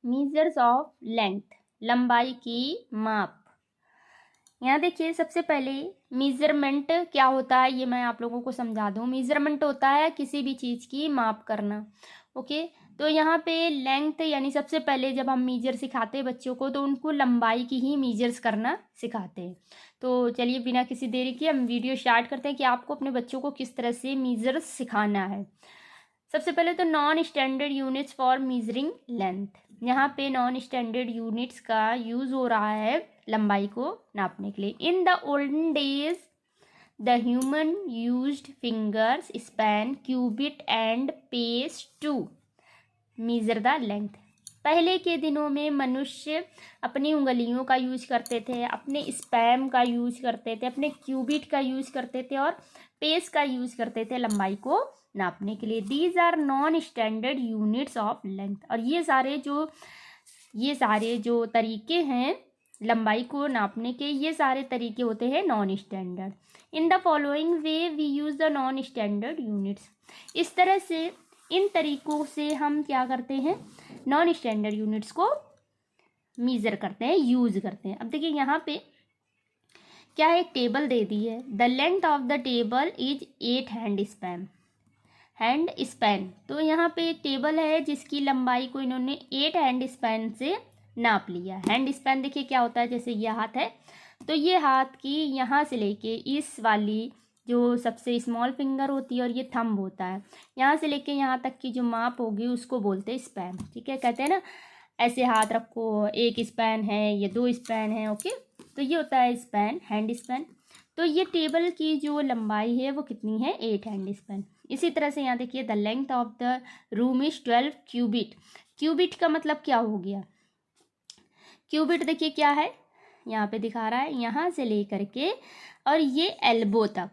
Measures of length, लंबाई की माप। यहाँ देखिए सबसे पहले मीज़रमेंट क्या होता है ये मैं आप लोगों को समझा दूँ। मीज़रमेंट होता है किसी भी चीज़ की माप करना। ओके, तो यहाँ पे लेंथ यानी सबसे पहले जब हम मीजर सिखाते हैं बच्चों को तो उनको लंबाई की ही मीजर्स करना सिखाते हैं। तो चलिए बिना किसी देरी के हम वीडियो स्टार्ट करते हैं कि आपको अपने बच्चों को किस तरह से मीजर्स सिखाना है। सबसे पहले तो non standard units for measuring length. यहाँ पे नॉन स्टैंडर्ड यूनिट्स का यूज़ हो रहा है लंबाई को नापने के लिए। In the olden days the human used fingers, span, cubit and pace to measure the length. पहले के दिनों में मनुष्य अपनी उंगलियों का यूज करते थे, अपने स्पैम का यूज करते थे, अपने क्यूबिट का यूज करते थे और पेस का यूज करते थे लंबाई को नापने के लिए। These are non standard units of length. और ये सारे जो तरीके हैं लंबाई को नापने के, ये सारे तरीके होते हैं non standard. In the following way we use the non standard units. इस तरह से इन तरीकों से हम क्या करते हैं, नॉन स्टैंडर्ड यूनिट्स को मीज़र करते हैं, यूज़ करते हैं। अब देखिए यहाँ पे क्या है, एक टेबल दे दी है। The length of the table is 8 hand span. तो यहाँ पे एक टेबल है जिसकी लंबाई को इन्होंने 8 हैंड स्पैन से नाप लिया। हैंड स्पैन देखिए क्या होता है, जैसे ये हाथ है तो ये हाथ की यहाँ से लेके इस वाली जो सबसे स्मॉल फिंगर होती है और ये थंब होता है, यहाँ से लेके यहाँ तक की जो माप होगी उसको बोलते हैं स्पैन। ठीक है, कहते हैं ना ऐसे हाथ रखो, एक स्पैन है, ये 2 स्पैन है। ओके, तो ये होता है स्पैन, हैंड स्पैन। तो ये टेबल की जो लंबाई है वो कितनी है, 8 हैंड स्पैन। इसी तरह से यहाँ देखिए the length of the room is 12 cubit. Cubit का मतलब क्या हो गया, क्यूबिट देखिए क्या है, यहाँ पे दिखा रहा है, यहाँ से लेकर के और ये एल्बो तक।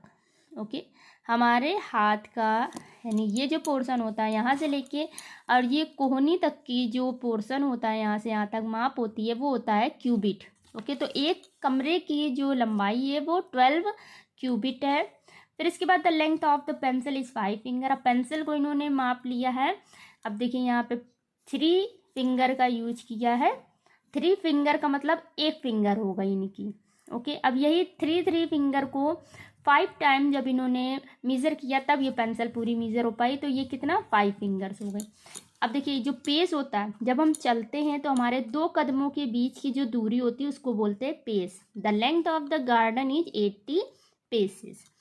ओके, हमारे हाथ का यानी ये जो पोर्शन होता है यहाँ से लेके और ये कोहनी तक की जो पोर्शन होता है यहाँ से यहाँ तक माप होती है वो होता है क्यूबिट। ओके, तो एक कमरे की जो लंबाई है वो 12 क्यूबिट है। फिर इसके बाद the length of the pencil is 5 finger. अब पेंसिल को इन्होंने माप लिया है। अब देखिए यहाँ पे 3 फिंगर का यूज किया है। 3 फिंगर का मतलब एक फिंगर हो गई इनकी। ओके, अब यही 3 फिंगर को 5 टाइम जब इन्होंने मीज़र किया तब ये पेंसिल पूरी मीज़र हो पाई, तो ये कितना 5 फिंगर्स हो गई। अब देखिए जो पेस होता है, जब हम चलते हैं तो हमारे 2 कदमों के बीच की जो दूरी होती है उसको बोलते हैं pace. The length of the garden is 80 paces.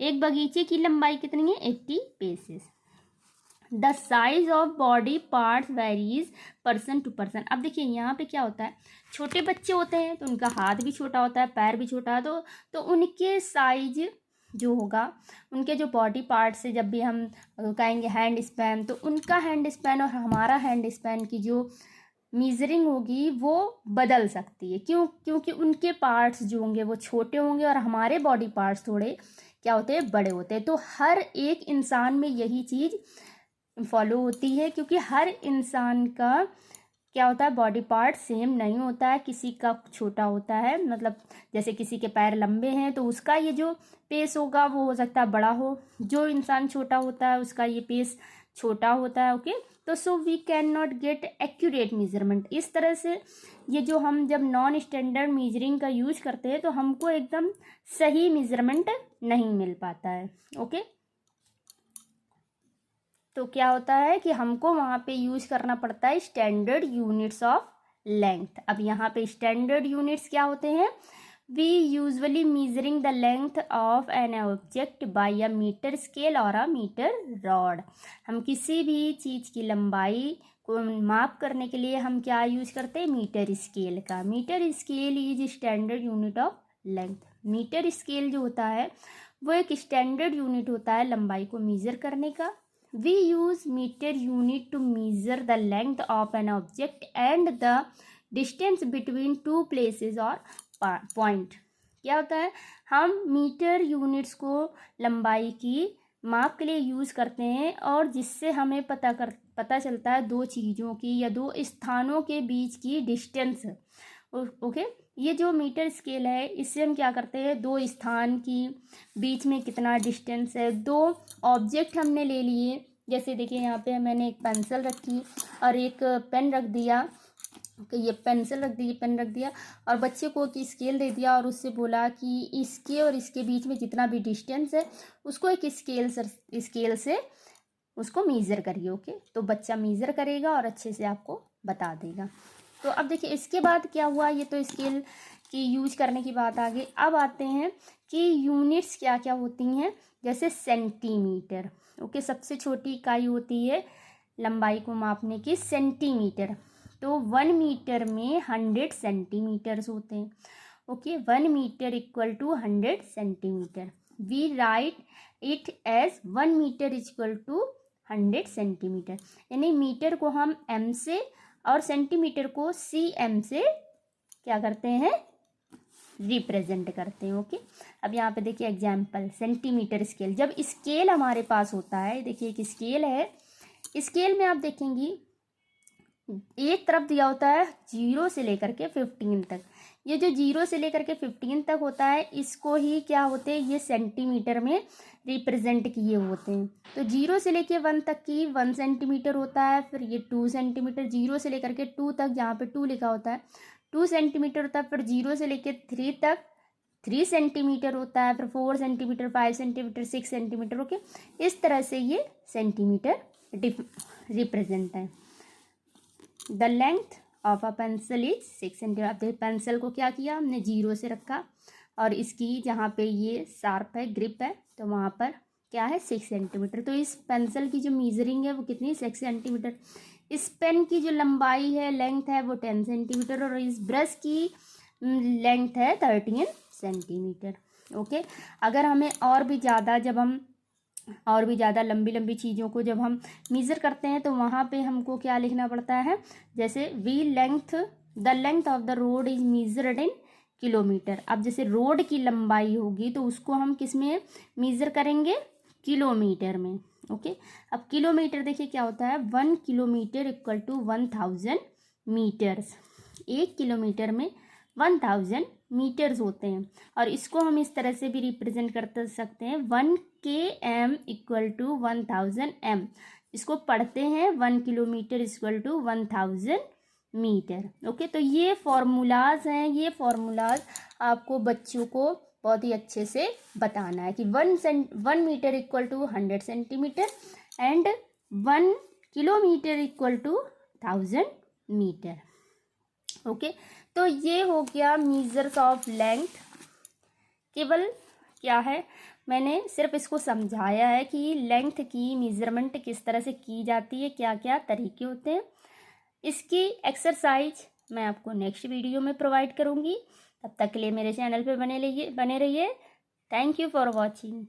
एक बगीचे की लंबाई कितनी है, 80 paces. The size of body parts varies person to person. अब देखिए यहाँ पे क्या होता है, छोटे बच्चे होते हैं तो उनका हाथ भी छोटा होता है, पैर भी छोटा है, तो उनके साइज जो होगा, उनके जो बॉडी पार्ट से जब भी हम कहेंगे हैंड स्पैन, तो उनका हैंड स्पैन और हमारा हैंड स्पैन की जो मीजरिंग होगी वो बदल सकती है। क्योंकि उनके पार्ट्स जो होंगे वो छोटे होंगे और हमारे बॉडी पार्ट्स थोड़े क्या होते हैं, बड़े होते हैं। तो हर एक इंसान में यही चीज़ फॉलो होती है, क्योंकि हर इंसान का क्या होता है, बॉडी पार्ट सेम नहीं होता है। किसी का छोटा होता है, मतलब जैसे किसी के पैर लंबे हैं तो उसका ये जो पेस होगा वो हो सकता है बड़ा हो, जो इंसान छोटा होता है उसका ये पेस छोटा होता है। ओके, तो so we can not get accurate measurement. इस तरह से ये जो हम जब नॉन स्टैंडर्ड मेजरिंग का यूज करते हैं तो हमको एकदम सही मेजरमेंट नहीं मिल पाता है। ओके, तो क्या होता है कि हमको वहाँ पे यूज करना पड़ता है स्टैंडर्ड यूनिट्स ऑफ लेंथ। अब यहाँ पे स्टैंडर्ड यूनिट्स क्या होते हैं, we usually measuring the length of an object by a metre scale और अ मीटर रॉड। हम किसी भी चीज़ की लंबाई को माप करने के लिए हम क्या यूज करते हैं, मीटर स्केल का। Metre scale is standard unit of length. Metre scale जो होता है वो एक स्टैंडर्ड यूनिट होता है लंबाई को मीज़र करने का। We use meter unit to measure the length of an object and the distance between two places or point। क्या होता है, हम मीटर यूनिट्स को लंबाई की माप के लिए यूज़ करते हैं और जिससे हमें पता चलता है 2 चीज़ों की या 2 स्थानों के बीच की डिस्टेंस। ओके, ये जो मीटर स्केल है इससे हम क्या करते हैं, 2 स्थान की बीच में कितना डिस्टेंस है, 2 ऑब्जेक्ट हमने ले लिए जैसे देखिए यहाँ पे मैंने एक पेंसिल रखी और एक पेन रख दिया, ये पेंसिल रख दी, ये पेन रख दिया, और बच्चे को एक स्केल दे दिया और उससे बोला कि इसके और इसके बीच में जितना भी डिस्टेंस है उसको एक स्केल से उसको मीज़र करिए। ओके, तो बच्चा मीज़र करेगा और अच्छे से आपको बता देगा। तो अब देखिए इसके बाद क्या हुआ, ये तो स्केल की यूज करने की बात आ गई। अब आते हैं कि यूनिट्स क्या क्या होती हैं, जैसे सेंटीमीटर। ओके, सबसे छोटी इकाई होती है लंबाई को मापने की सेंटीमीटर। तो 1 मीटर में 100 सेंटीमीटर्स होते हैं। Okay, 1 metre equal to 100 centimetre. We write it as 1 metre equal to 100 centimetre, यानी मीटर को हम m से और सेंटीमीटर को cm से क्या करते हैं, रिप्रेजेंट करते हैं। ओके, अब यहाँ पे देखिए एग्जाम्पल, सेंटीमीटर स्केल। जब स्केल हमारे पास होता है, देखिए एक स्केल है, स्केल में आप देखेंगी एक तरफ दिया होता है 0 से लेकर के 15 तक। ये जो 0 से लेकर के 15 तक होता है इसको ही क्या होते हैं, ये सेंटीमीटर में रिप्रेजेंट किए होते हैं। तो 0 से लेके 1 तक की 1 सेंटीमीटर होता है, फिर ये 2 सेंटीमीटर, 0 से लेकर के 2 तक जहाँ पे 2 लिखा होता है 2 सेंटीमीटर होता है, फिर 0 से लेके 3 तक 3 सेंटीमीटर होता है, फिर 4 सेंटीमीटर, 5 सेंटीमीटर, 6 सेंटीमीटर। ओके, इस तरह से ये सेंटीमीटर रिप्रेजेंट है। The length of a pencil is 6 centimetre. अब देखिए पेंसिल को क्या किया हमने, 0 से रखा और इसकी जहाँ पे ये शार्प है, ग्रिप है, तो वहाँ पर क्या है 6 सेंटीमीटर। तो इस पेंसिल की जो मीजरिंग है वो कितनी, 6 सेंटीमीटर। इस पेन की जो लंबाई है, लेंथ है, वो 10 सेंटीमीटर, और इस ब्रश की लेंथ है 13 सेंटीमीटर। ओके, अगर हमें और भी ज़्यादा, जब हम और भी ज़्यादा लंबी लंबी चीज़ों को जब हम मीज़र करते हैं तो वहाँ पे हमको क्या लिखना पड़ता है, जैसे the length of the road is measured in kilometre. अब जैसे रोड की लंबाई होगी तो उसको हम किस में मीज़र करेंगे, किलोमीटर में। ओके, अब किलोमीटर देखिए क्या होता है, 1 kilometre equal to 1000 metres. 1 kilometre में 1000 मीटर्स होते हैं, और इसको हम इस तरह से भी रिप्रेजेंट कर सकते हैं, 1 km इक्वल टू 1000 m। इसको पढ़ते हैं 1 kilometre equal to 1000 metre. Okay, तो ये फॉर्मूलाज हैं, ये फॉर्मूलाज आपको बच्चों को बहुत ही अच्छे से बताना है कि 1 metre equal to 100 centimetre and 1 kilometre equal to 1000 metre. Okay, तो ये हो गया मीजर्स ऑफ लेंथ। केवल क्या है, मैंने सिर्फ इसको समझाया है कि लेंथ की मेजरमेंट किस तरह से की जाती है, क्या क्या तरीके होते हैं। इसकी एक्सरसाइज मैं आपको नेक्स्ट वीडियो में प्रोवाइड करूँगी। तब तक के लिए मेरे चैनल पे बने रहिए। Thank you for watching.